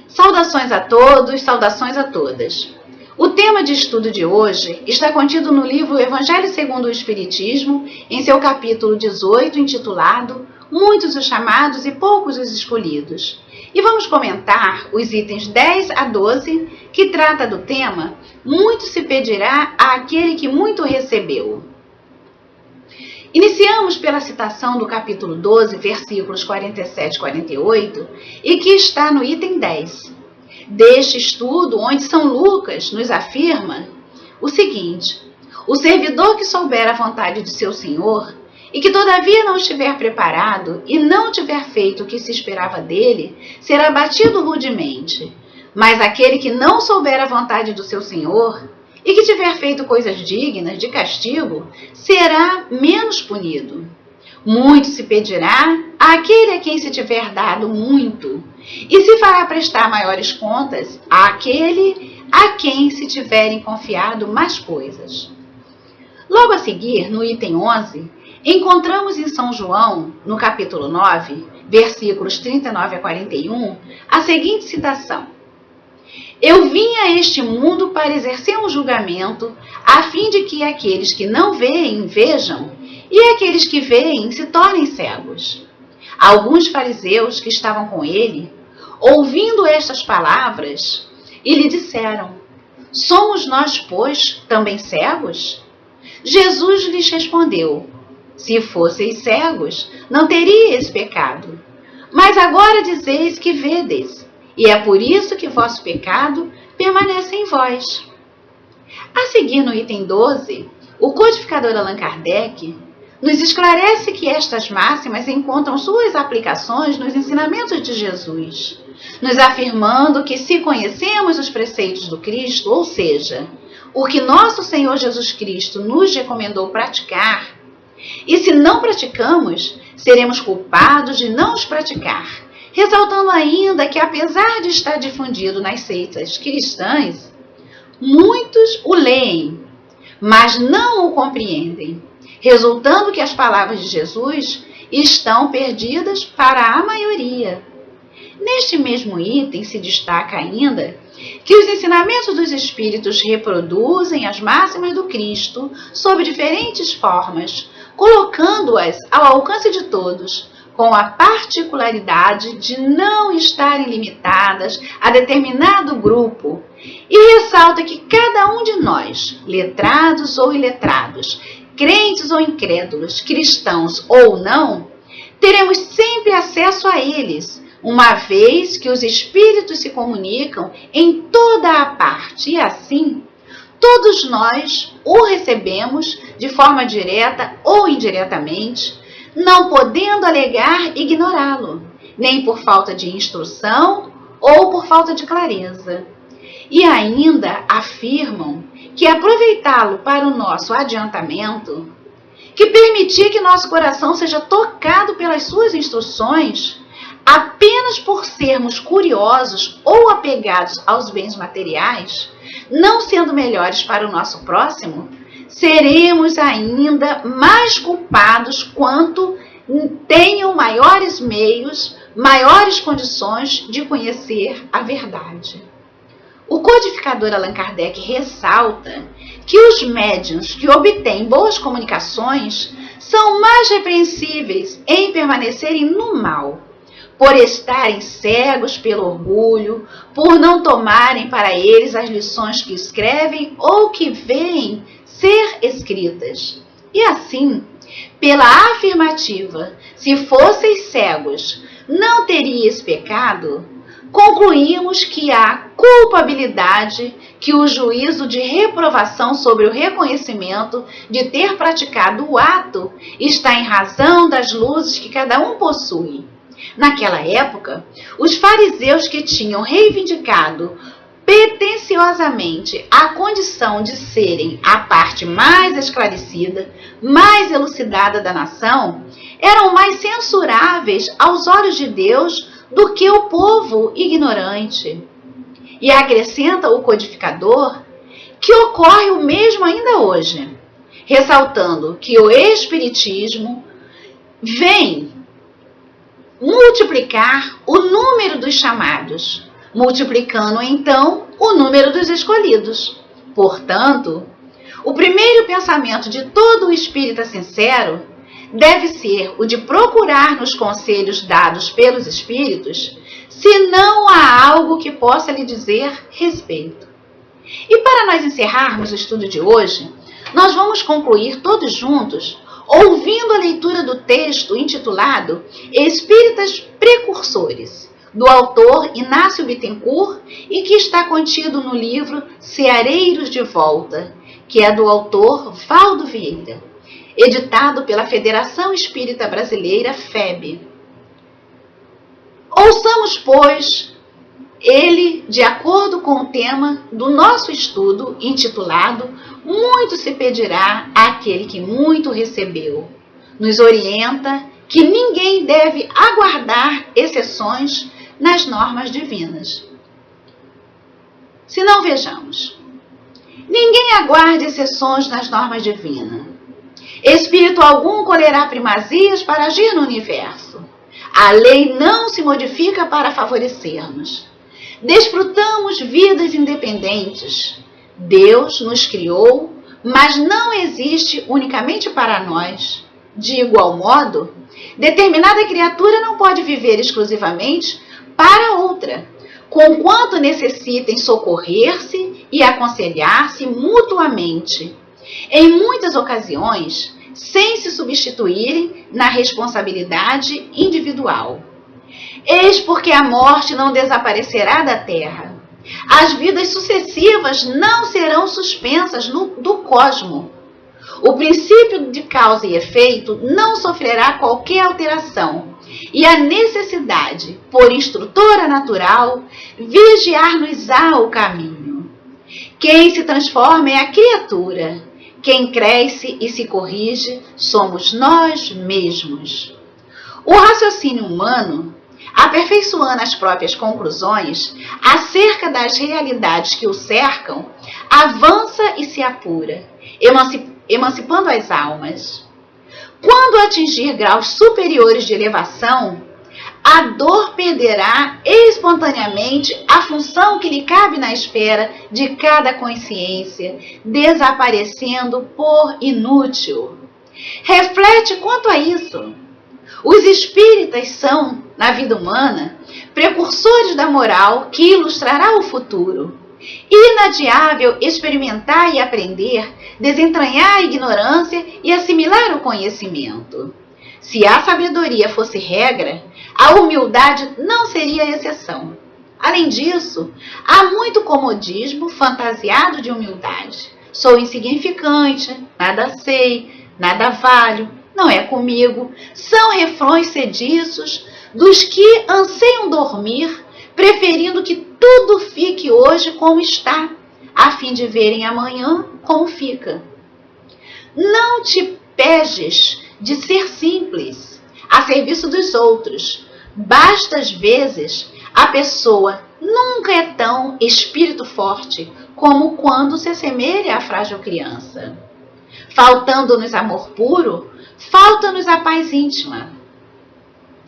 Saudações a todos, saudações a todas. O tema de estudo de hoje está contido no livro Evangelho segundo o Espiritismo, em seu capítulo 18, intitulado Muitos os chamados e poucos os escolhidos. E vamos comentar os itens 10 a 12, que trata do tema Muito se pedirá àquele que muito recebeu. Iniciamos pela citação do capítulo 12, versículos 47 e 48, e que está no item 10. Deste estudo, onde São Lucas nos afirma o seguinte: o servidor que souber a vontade de seu senhor e que todavia não estiver preparado e não tiver feito o que se esperava dele, será batido rudemente. Mas aquele que não souber a vontade do seu senhor e que tiver feito coisas dignas de castigo, será menos punido. Muito se pedirá àquele a quem se tiver dado muito, e se fará prestar maiores contas àquele a quem se tiverem confiado mais coisas. Logo a seguir, no item 11, encontramos em São João, no capítulo 9, versículos 39 a 41, a seguinte citação: Eu vim a este mundo para exercer um julgamento, a fim de que aqueles que não veem vejam, e aqueles que veem se tornem cegos. Alguns fariseus que estavam com ele, ouvindo estas palavras, e lhe disseram: Somos nós, pois, também cegos? Jesus lhes respondeu: Se fosseis cegos, não teríeis pecado. Mas agora dizeis que vedes, e é por isso que vosso pecado permanece em vós. A seguir, no item 12, o codificador Allan Kardec nos esclarece que estas máximas encontram suas aplicações nos ensinamentos de Jesus, nos afirmando que se conhecemos os preceitos do Cristo, ou seja, o que nosso Senhor Jesus Cristo nos recomendou praticar, e se não praticamos, seremos culpados de não os praticar, ressaltando ainda que, apesar de estar difundido nas seitas cristãs, muitos o leem, mas não o compreendem, resultando que as palavras de Jesus estão perdidas para a maioria. Neste mesmo item se destaca ainda que os ensinamentos dos Espíritos reproduzem as máximas do Cristo sob diferentes formas, colocando-as ao alcance de todos, com a particularidade de não estarem limitadas a determinado grupo, e ressalta que cada um de nós, letrados ou iletrados, crentes ou incrédulos, cristãos ou não, teremos sempre acesso a eles, uma vez que os Espíritos se comunicam em toda a parte, e assim, todos nós o recebemos de forma direta ou indiretamente, não podendo alegar ignorá-lo, nem por falta de instrução ou por falta de clareza. E ainda afirmam que aproveitá-lo para o nosso adiantamento, que permitir que nosso coração seja tocado pelas suas instruções, apenas por sermos curiosos ou apegados aos bens materiais, não sendo melhores para o nosso próximo, seremos ainda mais culpados quanto tenham maiores meios, maiores condições de conhecer a verdade. O codificador Allan Kardec ressalta que os médiuns que obtêm boas comunicações são mais repreensíveis em permanecerem no mal, por estarem cegos pelo orgulho, por não tomarem para eles as lições que escrevem ou que veem ser escritas. E assim, pela afirmativa, se fosseis cegos, não teríeis pecado, concluímos que há culpabilidade, que o juízo de reprovação sobre o reconhecimento de ter praticado o ato está em razão das luzes que cada um possui. Naquela época, os fariseus que tinham reivindicado pretensiosamente a condição de serem a parte mais esclarecida, mais elucidada da nação, eram mais censuráveis aos olhos de Deus do que o povo ignorante. E acrescenta o codificador que ocorre o mesmo ainda hoje, ressaltando que o Espiritismo vem multiplicar o número dos chamados, multiplicando então o número dos escolhidos. Portanto, o primeiro pensamento de todo espírita sincero deve ser o de procurar nos conselhos dados pelos espíritos se não há algo que possa lhe dizer respeito. E para nós encerrarmos o estudo de hoje, nós vamos concluir todos juntos ouvindo a leitura do texto intitulado Espíritas Precursores, do autor Inácio Bittencourt e que está contido no livro Ceareiros de Volta, que é do autor Valdo Vieira, editado pela Federação Espírita Brasileira, FEB. Ouçamos, pois, ele de acordo com o tema do nosso estudo, intitulado Muito se pedirá àquele que muito recebeu. Nos orienta que ninguém deve aguardar exceções nas normas divinas. Se não, vejamos. Ninguém aguarde exceções nas normas divinas. Espírito algum colherá primazias para agir no universo. A lei não se modifica para favorecer-nos. Desfrutamos vidas independentes. Deus nos criou, mas não existe unicamente para nós. De igual modo, determinada criatura não pode viver exclusivamente para outra, conquanto necessitem socorrer-se e aconselhar-se mutuamente, em muitas ocasiões, sem se substituírem na responsabilidade individual. Eis porque a morte não desaparecerá da terra. As vidas sucessivas não serão suspensas do cosmo. O princípio de causa e efeito não sofrerá qualquer alteração, e a necessidade, por instrutora natural, vigiar-nos-á o caminho. Quem se transforma é a criatura. Quem cresce e se corrige somos nós mesmos. O raciocínio humano, aperfeiçoando as próprias conclusões acerca das realidades que o cercam, avança e se apura, emancipando as almas. Quando atingir graus superiores de elevação, a dor perderá espontaneamente a função que lhe cabe na esfera de cada consciência, desaparecendo por inútil. Reflete quanto a isso. Os espíritas são, na vida humana, precursores da moral que ilustrará o futuro. Inadiável experimentar e aprender, desentranhar a ignorância e assimilar o conhecimento. Se a sabedoria fosse regra, a humildade não seria exceção. Além disso, há muito comodismo fantasiado de humildade. Sou insignificante, nada sei, nada valho, não é comigo. São refrões sediços dos que anseiam dormir, preferindo que tudo fique hoje como está, a fim de verem amanhã como fica. Não te pejes de ser simples, a serviço dos outros. Basta às vezes a pessoa nunca é tão espírito forte como quando se assemelha à frágil criança. Faltando-nos amor puro, falta-nos a paz íntima.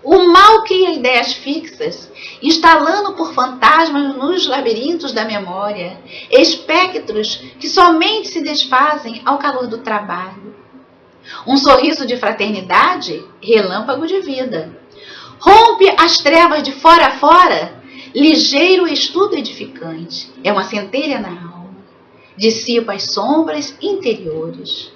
O mal cria ideias fixas, instalando por fantasmas nos labirintos da memória, espectros que somente se desfazem ao calor do trabalho. Um sorriso de fraternidade, relâmpago de vida. Rompe as trevas de fora a fora, ligeiro estudo edificante. É uma centelha na alma. Dissipa as sombras interiores.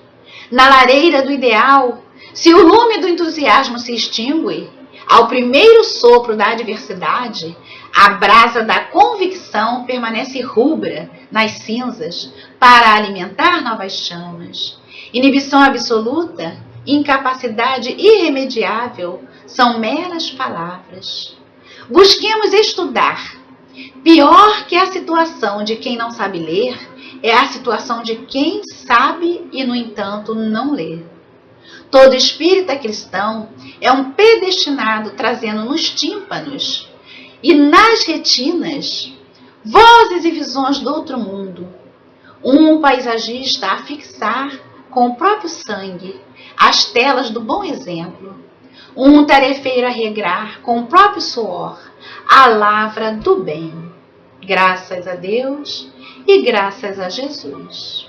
Na lareira do ideal, se o lume do entusiasmo se extingue, ao primeiro sopro da adversidade, a brasa da convicção permanece rubra nas cinzas para alimentar novas chamas. Inibição absoluta, incapacidade irremediável são meras palavras. Busquemos estudar. Pior que a situação de quem não sabe ler é a situação de quem sabe e, no entanto, não lê. Todo espírita cristão é um predestinado trazendo nos tímpanos e nas retinas vozes e visões do outro mundo. Um paisagista a fixar com o próprio sangue as telas do bom exemplo. um tarefeiro a regrar com o próprio suor a lavra do bem. Graças a Deus e graças a Jesus.